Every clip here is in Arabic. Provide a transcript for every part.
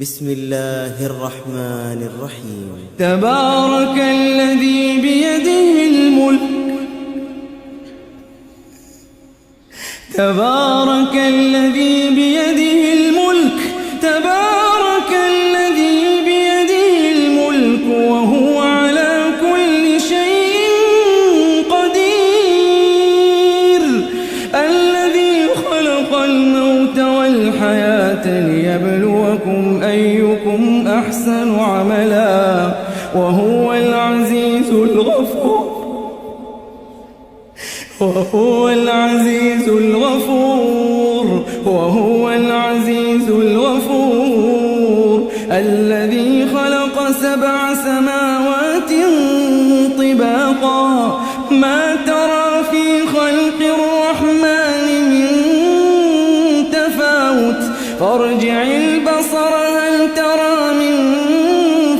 بسم الله الرحمن الرحيم. تبارك الذي بيده الملك تبارك الذي بيده الملك تبارك الذي بيده الملك وهو على كل شيء قدير الذي خلق الموت والحياة ليبلوكم أيكم أحسن عملا وهو العزيز الغفور وهو العزيز الغفور الذي خلق 7 سماوات طباقا ما ترى في خلق الرحمن من تفاوت فارجع البصر هل ترى من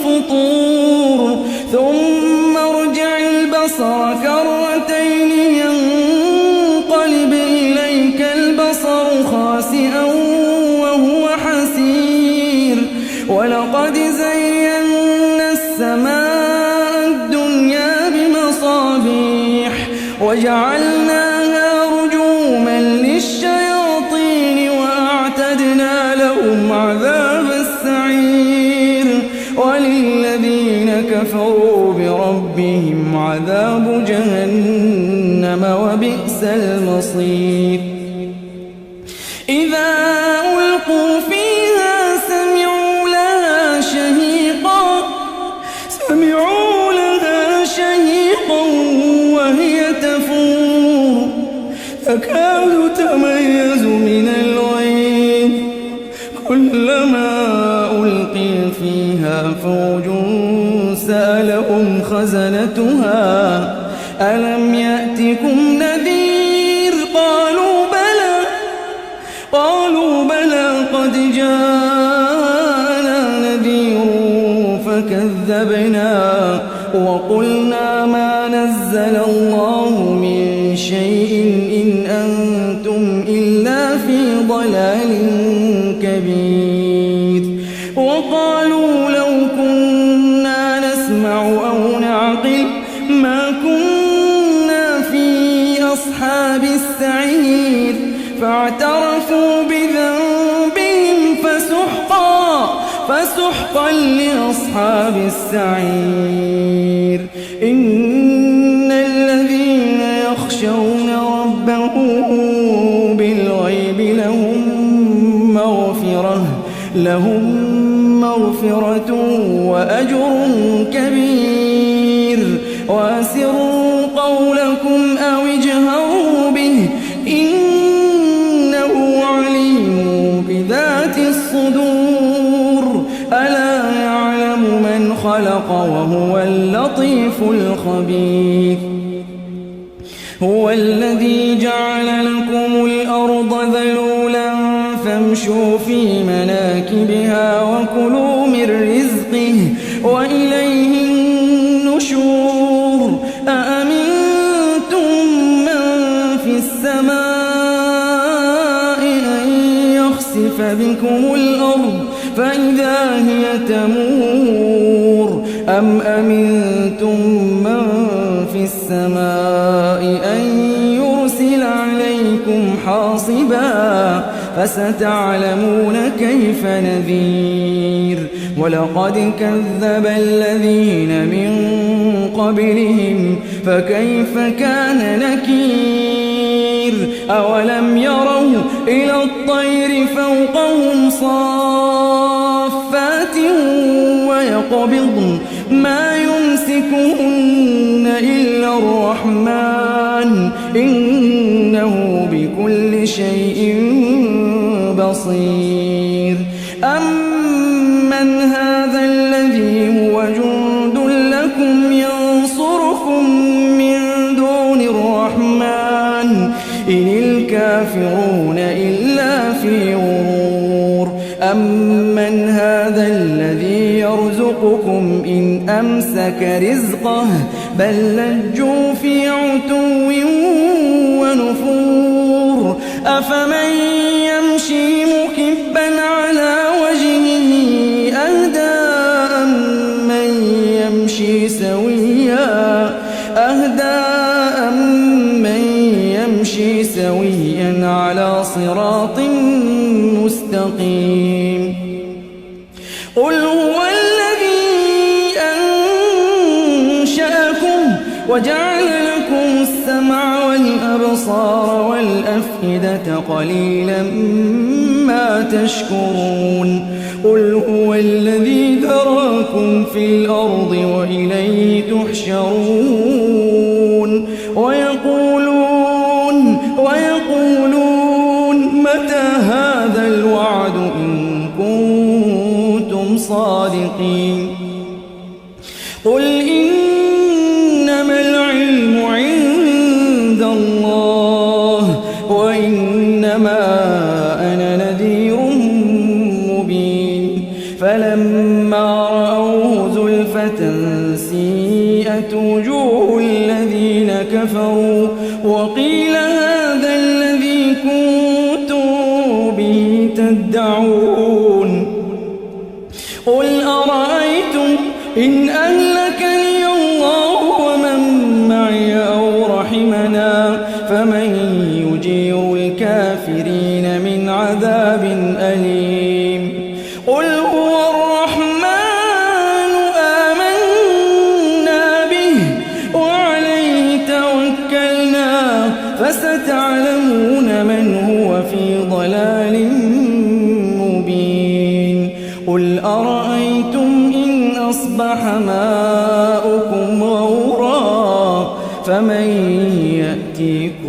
فطور ثم ارجع البصر كرتين ينقلب إليك البصر خاسئا وهو حسير ولقد زينا السماء الدنيا بمصابيح وجعلناها رجوما للشياطين وأعتدنا لهم عذاب السعير وللذين كفروا بربهم عذاب جهنم وبئس المصير إذا ألقوا فيها سمعوا لها شهيقا وهي تفور تكاد تميز من الغيظ كلما ألقي فيها فوج سألهم خزنتها ألم يأتكم نذير قالوا بلى قد جاءنا نذير فكذبنا وقلنا ما نزل الله من شيء إن أنتم إلا في ضلال كبير وقالوا لو كنا نسمع أو نعقل ما كنا في أصحاب السعير فاعترفوا بذنبهم فسحقا لأصحاب السعير إن الذين يخشون ربهم بالغيب لهم مغفرة وأجر كبير وأسروا قولكم أو اجهروا به إنه عليم بذات الصدور ألا يعلم من خلق وهو اللطيف الخبير هو الذي جعل لكم الأرض ذلولا فامشوا في مناكبها وكلوا من رزقه وإليه النشور أأمنتم من في السماء أن يخسف بكم الأرض فإذا هي تمور أم أمنتم من في السماء أن يرسل عليكم حاصبا فستعلمون كيف نذير ولقد كذب الذين من قبلهم فكيف كان نكير أولم يروا إلى الطير فوقهم صافات ويقبضن ما يمسكهن إلا الرحمن إنه بكل شيء بصير أمن هذا الذي هو جند لكم ينصركم من دون الرحمن إن الكافرون إلا في غرور أمن هذا الذي يرزقكم إن أمسك رزقه بل لجوا في عتو ونفور أفمن يمشي مكبا على وجهه قل هو الذي أنشأكم وجعل لكم السمع والأبصار والأفئدة قليلا ما تشكرون قل هو الذي ذراكم في الأرض وإليه تحشرون ويقولون متى هذا الوعد إن كنتم صادقين قل إنما العلم عند الله وإنما أنا نذير مبين فلما رأوه زلفة سيئت وجوه الذين كفروا وقيل هذا الذي كنتم به تدعون قل أرأيتم إن أهلكني الله ومن معي أو رحمنا فمن يجير الكافرين من عذاب أليم قل هو الرحمن آمنا به وعليه توكلنا فستعلمون من هو في ضلال مبين قل أرأيتم إن أصبح ماؤكم غورا فمن يأتيكم